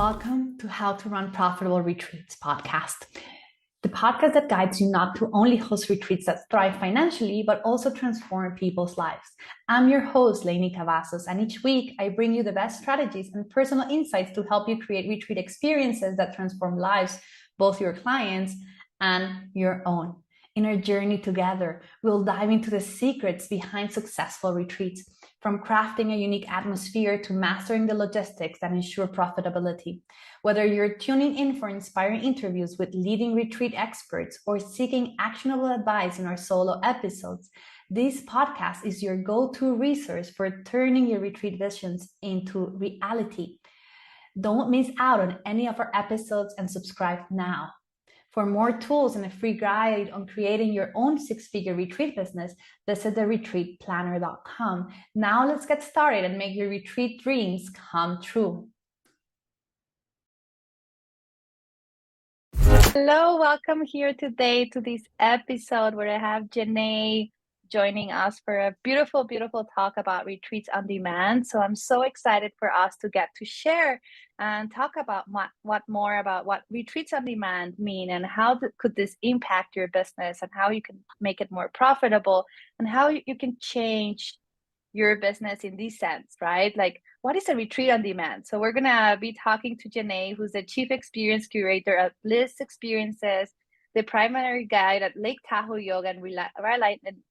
Welcome to How to Run Profitable Retreats podcast, the podcast that guides you not to only host retreats that thrive financially, but also transform people's lives. I'm your host, Leni Cavazos, and each week I bring you the best strategies and personal insights to help you create retreat experiences that transform lives, both your clients and your own. In our journey together, we'll dive into the secrets behind successful retreats, from crafting a unique atmosphere to mastering the logistics that ensure profitability. Whether you're tuning in for inspiring interviews with leading retreat experts or seeking actionable advice in our solo episodes, this podcast is your go-to resource for turning your retreat visions into reality. Don't miss out on any of our episodes and subscribe now. For more tools and a free guide on creating your own six-figure retreat business, visit theretreatplanner.com. Now let's get started and make your retreat dreams come true. Hello, welcome here today to this episode where I have Jenay joining us for a beautiful, beautiful talk about retreats on demand. So I'm so excited for us to get to share and talk about what retreats on demand mean and how could this impact your business and how you can make it more profitable and how you can change your business in this sense, right? Like, what is a retreat on demand? So we're gonna be talking to Jenay, who's the Chief Experience Curator at Bliss Experiences, the primary guide at Lake Tahoe Yoga and Relightning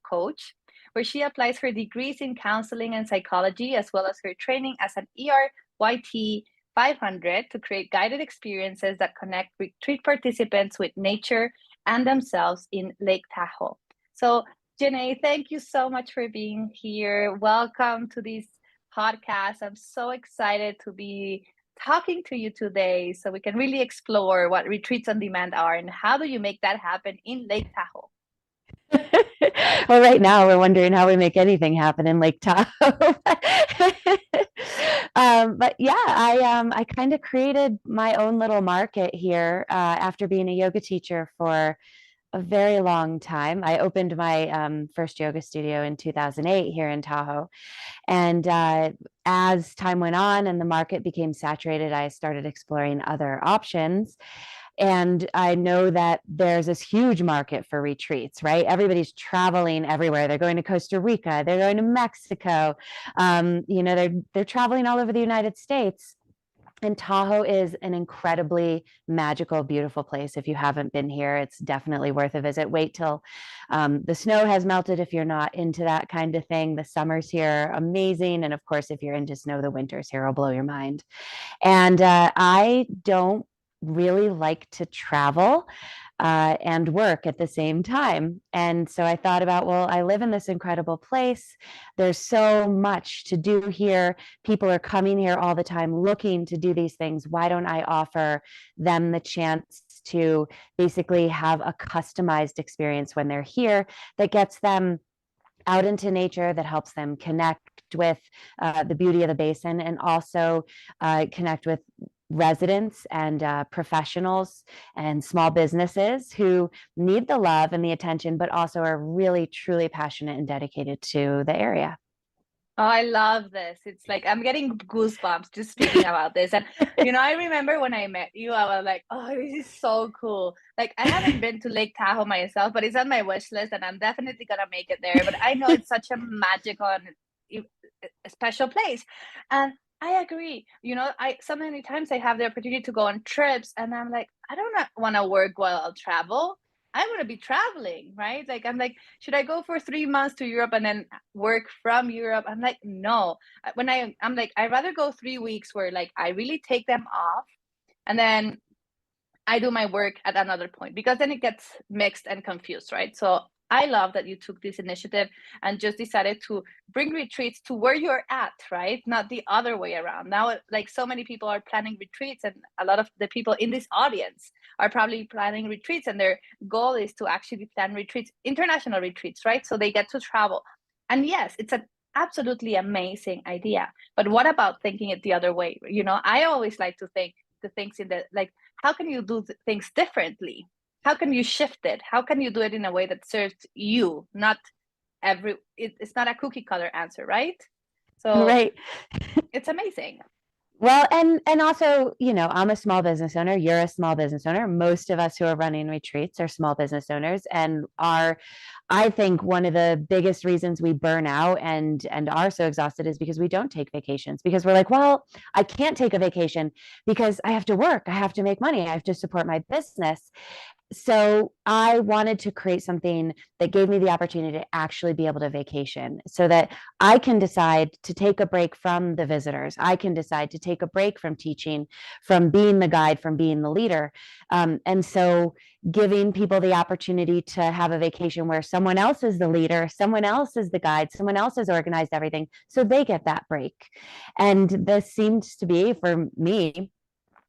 Coach, where she applies her degrees in counseling and psychology, as well as her training as an ERYT 500 to create guided experiences that connect retreat participants with nature and themselves in Lake Tahoe. So Jenay, thank you so much for being here. Welcome to this podcast. I'm so excited to be talking to you today so we can really explore what retreats on demand are and how do you make that happen in Lake Tahoe. Well, right now we're wondering how we make anything happen in Lake Tahoe. But yeah, I kind of created my own little market here after being a yoga teacher for a very long time. I opened my first yoga studio in 2008 here in Tahoe. And as time went on and the market became saturated, I started exploring other options. And I know that there's this huge market for retreats, right? Everybody's traveling everywhere. They're going to Costa Rica, they're going to Mexico, they're traveling all over the United States. And Tahoe is an incredibly magical, beautiful place. If you haven't been here, it's definitely worth a visit. Wait till the snow has melted if you're not into that kind of thing. The summers here are amazing. And of course, if you're into snow, the winters here will blow your mind. And I don't really like to travel and work at the same time. And so I thought about, well, I live in this incredible place. There's so much to do here. People are coming here all the time looking to do these things. Why don't I offer them the chance to basically have a customized experience when they're here that gets them out into nature, that helps them connect with the beauty of the basin and also connect with residents and professionals and small businesses who need the love and the attention, but also are really, truly passionate and dedicated to the area. Oh, I love this. It's like I'm getting goosebumps just speaking about this. And, I remember when I met you, I was like, oh, this is so cool. Like, I haven't been to Lake Tahoe myself, but it's on my wish list and I'm definitely going to make it there. But I know it's such a magical and a special place. And I agree. I so many times I have the opportunity to go on trips and I'm like, I don't want to work while I'll travel. I want to be traveling, right? Like, I'm like, should I go for 3 months to Europe and then work from Europe? I'm like, no. I'm like, I'd rather go 3 weeks where like I really take them off and then I do my work at another point because then it gets mixed and confused, right? So I love that you took this initiative and just decided to bring retreats to where you're at, right? Not the other way around. Now, like so many people are planning retreats, and a lot of the people in this audience are probably planning retreats, and their goal is to actually plan retreats, international retreats, right? So they get to travel. And yes, it's an absolutely amazing idea. But what about thinking it the other way? I always like to think the things in the like, how can you do things differently? How can you shift it? How can you do it in a way that serves you, not it's not a cookie cutter answer, right? So Right. it's amazing. Well, and also, I'm a small business owner. You're a small business owner. Most of us who are running retreats are small business owners, and I think one of the biggest reasons we burn out and are so exhausted is because we don't take vacations, because we're like, well, I can't take a vacation because I have to work, I have to make money, I have to support my business. So I wanted to create something that gave me the opportunity to actually be able to vacation, so that I can decide to take a break from the visitors. I can decide to take a break from teaching, from being the guide, from being the leader. And so giving people the opportunity to have a vacation where someone else is the leader, someone else is the guide, someone else has organized everything, so they get that break. And this seems to be, for me,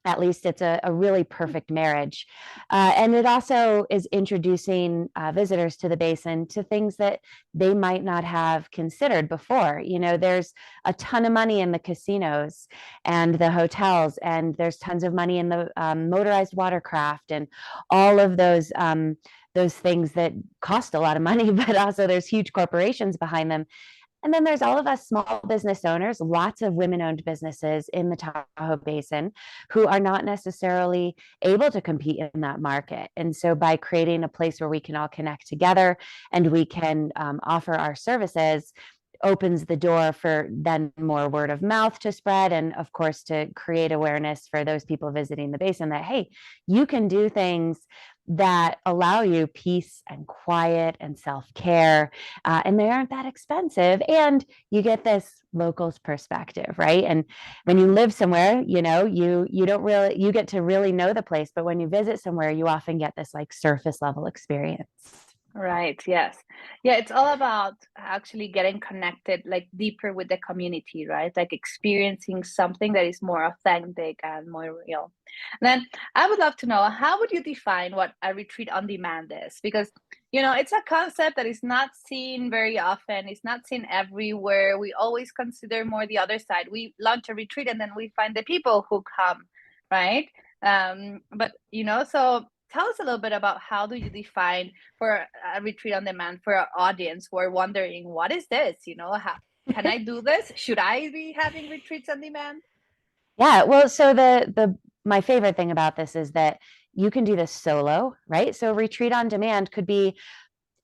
at least, it's a really perfect marriage. And it also is introducing visitors to the basin to things that they might not have considered before. There's a ton of money in the casinos and the hotels, and there's tons of money in the motorized watercraft and all of those things that cost a lot of money, but also there's huge corporations behind them. And then there's all of us small business owners, lots of women-owned businesses in the Tahoe Basin who are not necessarily able to compete in that market. And so by creating a place where we can all connect together and we can offer our services, opens the door for then more word of mouth to spread, and of course to create awareness for those people visiting the basin that, hey, you can do things that allow you peace and quiet and self-care, and they aren't that expensive, and you get this locals perspective, right? And when you live somewhere, you don't really, you get to really know the place, but when you visit somewhere, you often get this like surface level experience. Right. Yes. Yeah. It's all about actually getting connected, like deeper with the community, right? Like experiencing something that is more authentic and more real. And then I would love to know, how would you define what a retreat on demand is? Because, it's a concept that is not seen very often. It's not seen everywhere. We always consider more the other side. We launch a retreat and then we find the people who come, right? But, so tell us a little bit about, how do you define for a retreat on demand for our audience who are wondering, what is this? How can I do this? Should I be having retreats on demand? Yeah, well, so the my favorite thing about this is that you can do this solo, right? So retreat on demand could be,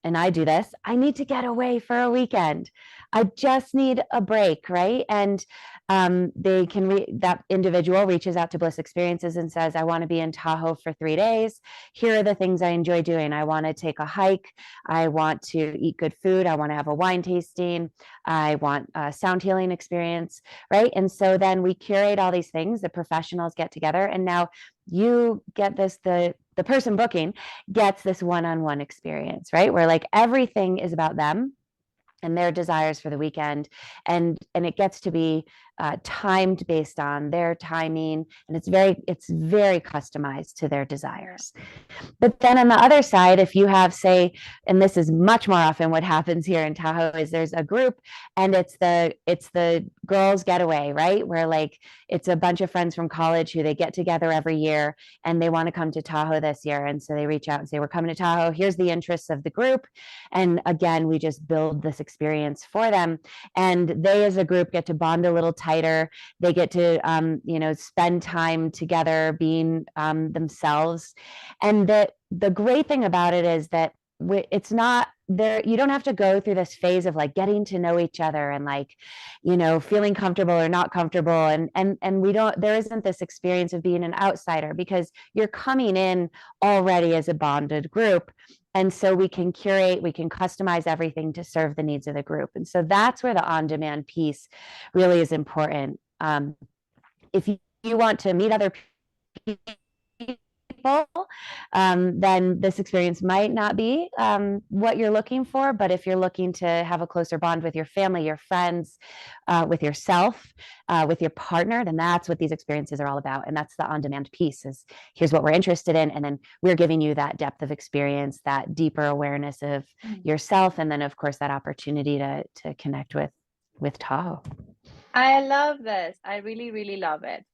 and I do this, I need to get away for a weekend. I just need a break, right? And that individual reaches out to Bliss Experiences and says, I want to be in Tahoe for 3 days. Here are the things I enjoy doing. I want to take a hike. I want to eat good food. I want to have a wine tasting. I want a sound healing experience, right? And so then we curate all these things. The professionals get together, and now you get this, the person booking gets this one-on-one experience, right? Where like everything is about them and their desires for the weekend, and it gets to be timed based on their timing, and it's very customized to their desires. But then on the other side, if you have, say, and this is much more often what happens here in Tahoe, is there's a group and it's the girls getaway, right? Where like it's a bunch of friends from college who they get together every year and they want to come to Tahoe this year. And so they reach out and say, we're coming to Tahoe. Here's the interests of the group. And again, we just build this experience for them. And they as a group get to bond a little tighter. They get to spend time together being themselves. And the great thing about it is that it's not there, you don't have to go through this phase of like getting to know each other and like feeling comfortable or not comfortable, and we don't, there isn't this experience of being an outsider, because you're coming in already as a bonded group. And so we can curate, we can customize everything to serve the needs of the group. And so that's where the on-demand piece really is important. If you want to meet other people, then this experience might not be what you're looking for. But if you're looking to have a closer bond with your family, your friends, with yourself, with your partner, then that's what these experiences are all about. And that's the on-demand piece, is here's what we're interested in. And then we're giving you that depth of experience, that deeper awareness of yourself. And then of course that opportunity to connect with Tahoe. I love this. I really, really love it.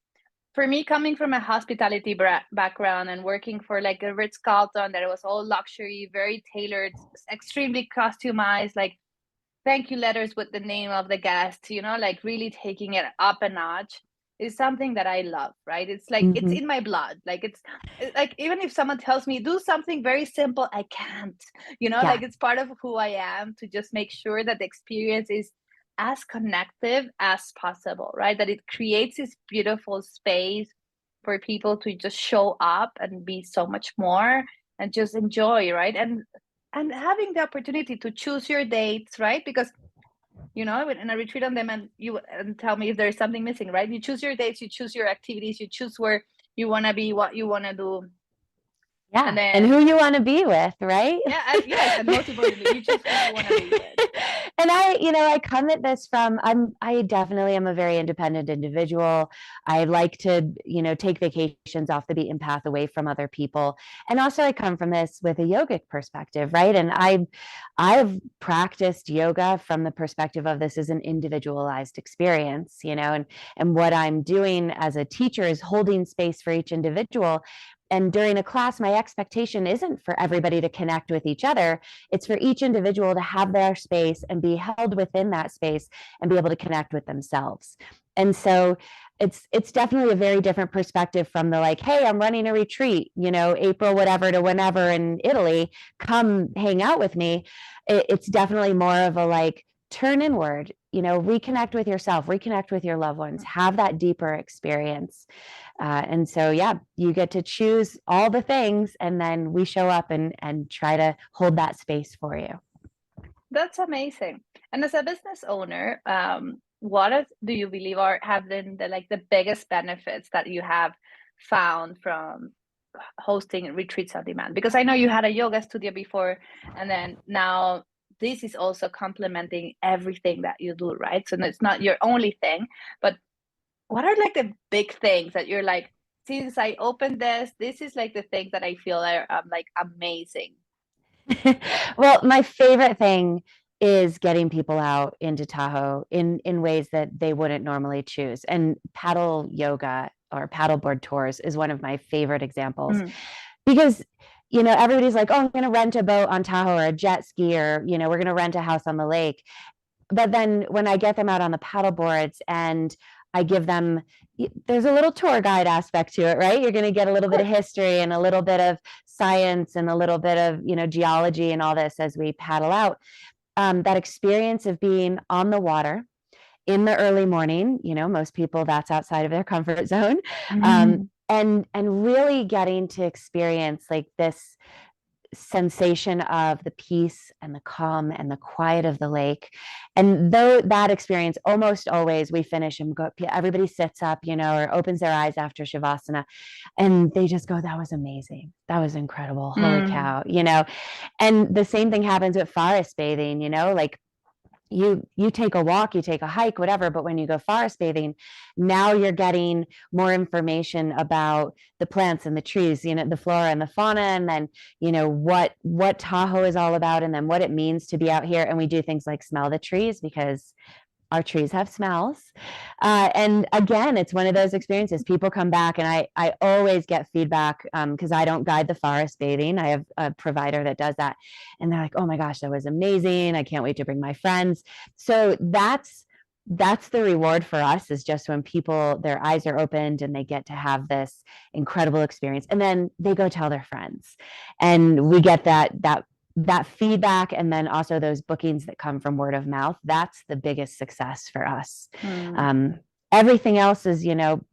For me, coming from a hospitality background and working for like a Ritz-Carlton, that it was all luxury, very tailored, extremely customized, like thank you letters with the name of the guest, like really taking it up a notch. is something that I love, right? It's like, it's Mm-hmm. in my blood. Like, it's like, even if someone tells me do something very simple, I can't, Yeah. like, it's part of who I am to just make sure that the experience is as connective as possible, right? That it creates this beautiful space for people to just show up and be so much more and just enjoy, right? And having the opportunity to choose your dates, right? Because in a retreat on them, and tell me if there is something missing, right? You choose your dates, you choose your activities, you choose where you want to be, what you want to do, and Yeah. And then who you want to be with, right? yeah, yes, and most importantly, you choose who you want to be with. And I come at this from, I definitely am a very independent individual. I like to, take vacations off the beaten path away from other people. And also I come from this with a yogic perspective, right? And I've practiced yoga from the perspective of this is an individualized experience, and what I'm doing as a teacher is holding space for each individual. And during a class, my expectation isn't for everybody to connect with each other. It's for each individual to have their space and be held within that space and be able to connect with themselves. And so it's definitely a very different perspective from the like, hey, I'm running a retreat, April, whatever to whenever in Italy, come hang out with me. It's definitely more of a like, turn inward, reconnect with yourself, reconnect with your loved ones, have that deeper experience. And so, yeah, you get to choose all the things, and then we show up and try to hold that space for you. That's amazing. And as a business owner, do you believe have been the biggest benefits that you have found from hosting retreats on demand? Because I know you had a yoga studio before, and then now this is also complementing everything that you do, right? So it's not your only thing, but what are the big things that you're like, since I opened this is the things that I feel are amazing. Well, my favorite thing is getting people out into Tahoe in ways that they wouldn't normally choose. And paddle yoga or paddleboard tours is one of my favorite examples because everybody's like, oh, I'm going to rent a boat on Tahoe or a jet ski, or we're going to rent a house on the lake. But then when I get them out on the paddle boards and I give them, there's a little tour guide aspect to it, right? You're going to get a little bit of history and a little bit of science and a little bit of, geology and all this as we paddle out. That experience of being on the water in the early morning, most people that's outside of their comfort zone. And really getting to experience this sensation of the peace and the calm and the quiet of the lake. And though that experience, almost always we finish and go, everybody sits up, or opens their eyes after Shavasana, and they just go, that was amazing. That was incredible. Holy cow, And the same thing happens with forest bathing, you take a walk, you take a hike, whatever, but when you go forest bathing, now you're getting more information about the plants and the trees, the flora and the fauna, and then what Tahoe is all about, and then what it means to be out here. And we do things like smell the trees because our trees have smells. And again, it's one of those experiences. People come back, and I always get feedback because I don't guide the forest bathing. I have a provider that does that. And they're like, oh my gosh, that was amazing. I can't wait to bring my friends. So that's the reward for us, is just when people, their eyes are opened and they get to have this incredible experience. And then they go tell their friends. And we get that feedback, and then also those bookings that come from word of mouth. That's the biggest success for us. Everything else is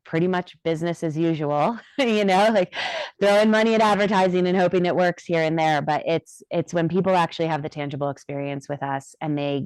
pretty much business as usual, like throwing money at advertising and hoping it works here and there. But it's when people actually have the tangible experience with us, and they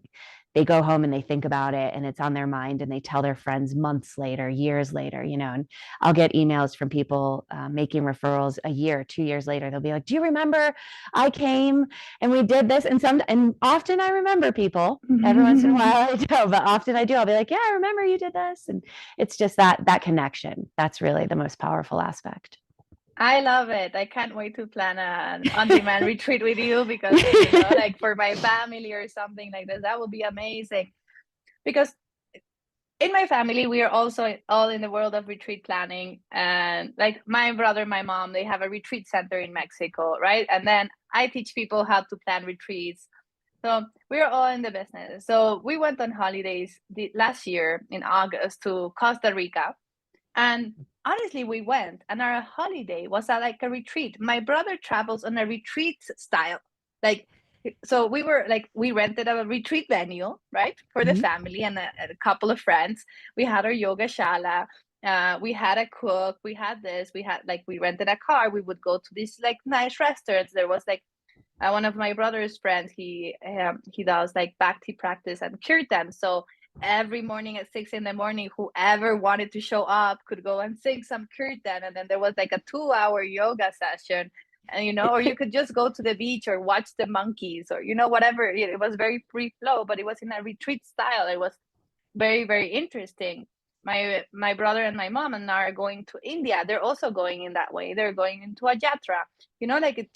go home and they think about it, and it's on their mind, and they tell their friends months later, years later, and I'll get emails from people making referrals a year, 2 years later. They'll be like, do you remember I came and we did this? And often I remember people. Every once in a while I don't, but often I do. I'll be like, yeah, I remember you did this. And it's just that connection. That's really the most powerful aspect. I love it. I can't wait to plan an on-demand retreat with you, because for my family or something like this, that would be amazing. Because in my family, we are also all in the world of retreat planning, and my brother, my mom, they have a retreat center in Mexico, right? And then I teach people how to plan retreats. So we're all in the business. So we went on holidays last year in August to Costa Rica. And honestly, we went, and our holiday was like a retreat. My brother travels on a retreat style. Like, so we were like, we rented a retreat venue, right, for the Mhm. family and a couple of friends. We had our yoga shala. We had a cook. We had this. We had like, we rented a car. We would go to these like nice restaurants. There was like one of my brother's friends. He does like bhakti practice and kirtan. So every morning at 6 in the morning, whoever wanted to show up could go and sing some kirtan, and then there was like a 2 hour yoga session. And or you could just go to the beach or watch the monkeys, or whatever. It was very free flow, but it was in a retreat style. It was very, very interesting. My brother and my mom and are going to India. They're also going in that way. They're going into a yatra. Like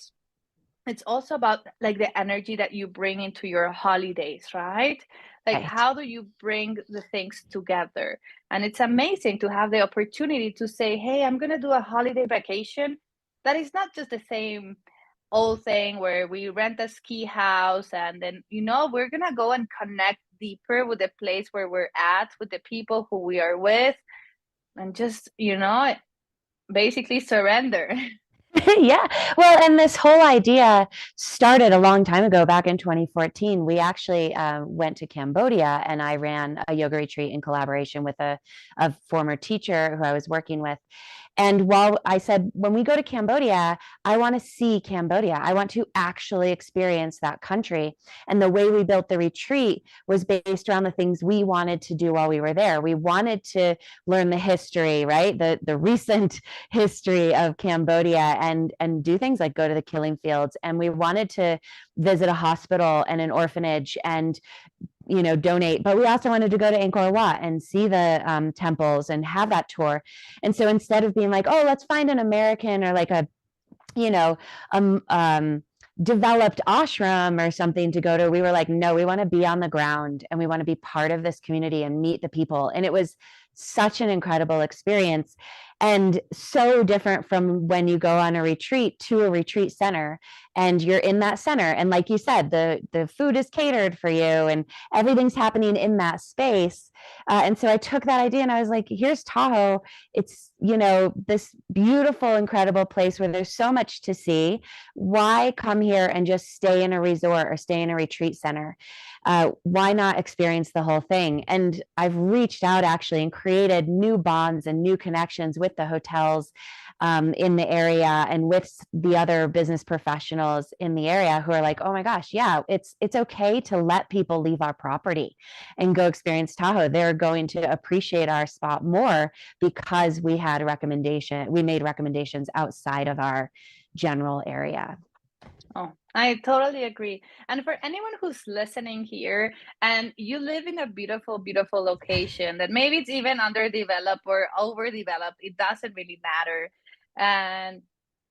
it's also about like the energy that you bring into your holidays, right? Like, Right. how do you bring the things together? And it's amazing to have the opportunity to say, hey, I'm going to do a holiday vacation that is not just the same old thing where we rent a ski house and then we're going to go and connect deeper with the place where we're at, with the people who we are with, and just basically surrender. Yeah. Well, and this whole idea started a long time ago, back in 2014. We actually went to Cambodia, and I ran a yoga retreat in collaboration with a former teacher who I was working with. And while I said, when we go to Cambodia, I want to see Cambodia. I want to actually experience that country. And the way we built the retreat was based around the things we wanted to do while we were there. We wanted to learn the history, right? The recent history of Cambodia, and do things like go to the killing fields. And we wanted to visit a hospital and an orphanage and donate. But we also wanted to go to Angkor Wat and see the temples and have that tour. And so instead of being like, oh, let's find an American or like a, you know, developed ashram or something to go to, we were like, no, we want to be on the ground and we want to be part of this community and meet the people. And it was such an incredible experience, and so different from when you go on a retreat to a retreat center and you're in that center, and like you said, the food is catered for you and everything's happening in that space. And so I took that idea and I was like, here's Tahoe. It's this beautiful, incredible place where there's so much to see. Why come here and just stay in a resort or stay in a retreat center? Why not experience the whole thing? And I've reached out actually and created new bonds and new connections with the hotels in the area and with the other business professionals in the area who are like, oh my gosh, yeah, it's okay to let people leave our property and go experience Tahoe. They're going to appreciate our spot more because we made recommendations outside of our general area. Oh, I totally agree. And for anyone who's listening here and you live in a beautiful, beautiful location that maybe it's even underdeveloped or overdeveloped, it doesn't really matter. And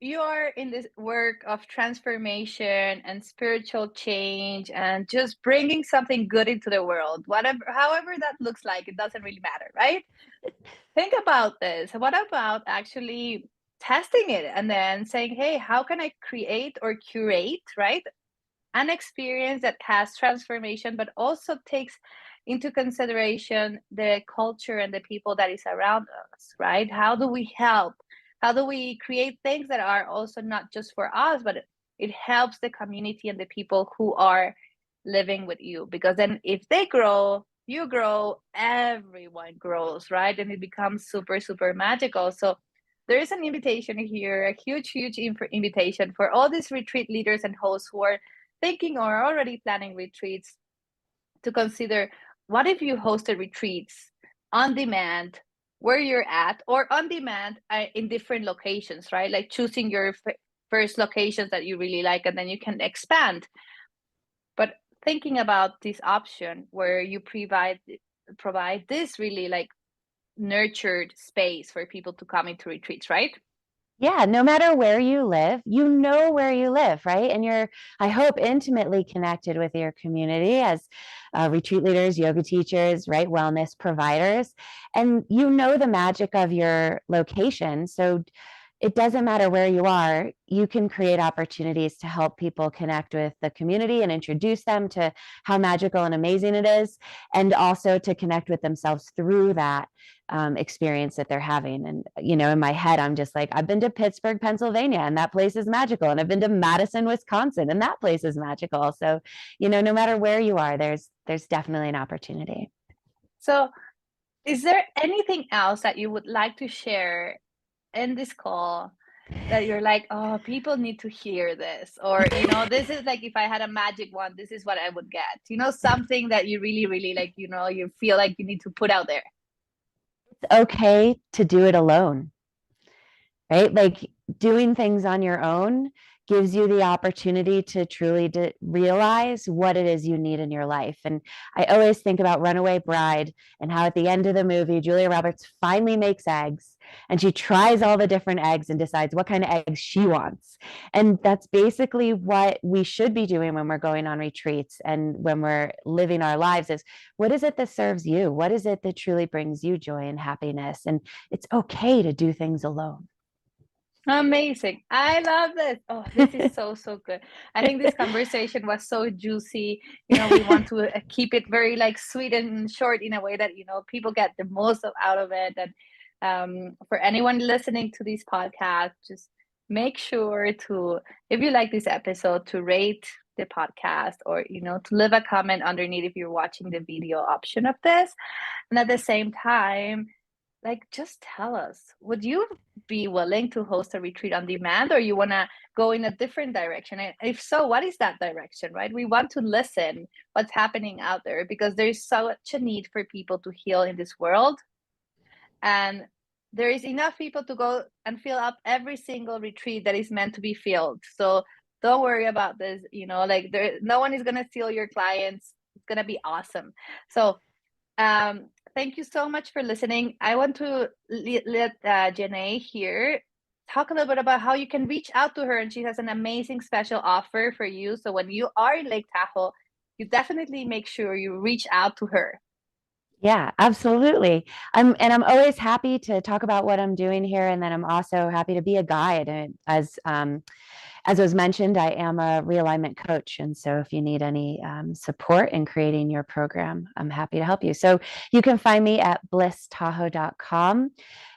you are in this work of transformation and spiritual change and just bringing something good into the world, whatever, however that looks like, it doesn't really matter, right? Think about this. What about actually testing it and then saying, hey, how can I create or curate, right? An experience that has transformation, but also takes into consideration the culture and the people that is around us, right? How do we help? How do we create things that are also not just for us, but it helps the community and the people who are living with you? Because then if they grow, you grow, everyone grows, right? And it becomes super, super magical. So there is an invitation here, a huge, huge invitation for all these retreat leaders and hosts who are thinking or already planning retreats to consider, what if you hosted retreats on demand where you're at, or on demand in different locations, right? Like choosing your first locations that you really like, and then you can expand. But thinking about this option where you provide this really like nurtured space for people to come into retreats, right? Yeah, no matter where you live, where you live, right? And you're, I hope, intimately connected with your community as retreat leaders, yoga teachers, right? Wellness providers. And the magic of your location. So it doesn't matter where you are, you can create opportunities to help people connect with the community and introduce them to how magical and amazing it is, and also to connect with themselves through that experience that they're having. And, in my head, I'm just like, I've been to Pittsburgh, Pennsylvania, and that place is magical. And I've been to Madison, Wisconsin, and that place is magical. So, no matter where you are, there's definitely an opportunity. So is there anything else that you would like to share in this call that you're like, oh, people need to hear this? Or, this is like, if I had a magic wand, this is what I would get. Something that you really, really like, you feel like you need to put out there. It's okay to do it alone, right? Like, doing things on your own gives you the opportunity to truly realize what it is you need in your life. And I always think about Runaway Bride and how at the end of the movie, Julia Roberts finally makes eggs and she tries all the different eggs and decides what kind of eggs she wants. And that's basically what we should be doing when we're going on retreats and when we're living our lives, is what is it that serves you? What is it that truly brings you joy and happiness? And it's okay to do things alone. Amazing. I love this. Oh, this is so, so good. I think this conversation was so juicy. We want to keep it very like sweet and short in a way that, people get the most out of it. And for anyone listening to this podcast, just make sure to, if you like this episode, to rate the podcast, or, to leave a comment underneath if you're watching the video option of this. And at the same time, like, just tell us, would you be willing to host a retreat on demand, or you want to go in a different direction? And if so, what is that direction, right? We want to listen what's happening out there, because there's such a need for people to heal in this world. And there is enough people to go and fill up every single retreat that is meant to be filled. So don't worry about this, like no one is going to steal your clients. It's going to be awesome. So thank you so much for listening. I want to let Jenay here talk a little bit about how you can reach out to her. And she has an amazing special offer for you. So when you are in Lake Tahoe, you definitely make sure you reach out to her. Yeah, absolutely. I'm always happy to talk about what I'm doing here. And then I'm also happy to be a guide. And as was mentioned, I am a realignment coach. And so if you need any support in creating your program, I'm happy to help you. So you can find me at blisstahoe.com.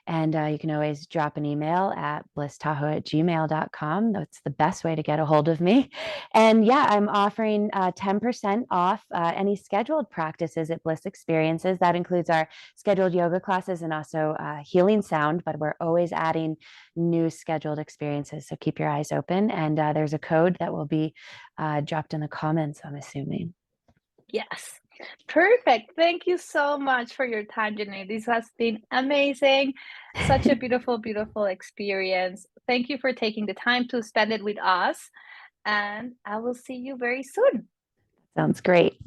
And you can always drop an email at blisstahoe@gmail.com. That's the best way to get a hold of me. And yeah, I'm offering 10% off any scheduled practices at Bliss Experiences. That includes our scheduled yoga classes and also healing sound, but we're always adding new scheduled experiences. So keep your eyes open. And there's a code that will be dropped in the comments, I'm assuming. Yes. Perfect. Thank you so much for your time, Jenay. This has been amazing. Such a beautiful, beautiful experience. Thank you for taking the time to spend it with us. And I will see you very soon. Sounds great.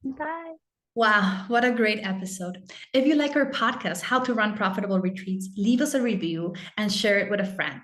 Bye. Wow, what a great episode. If you like our podcast, How to Run Profitable Retreats, leave us a review and share it with a friend.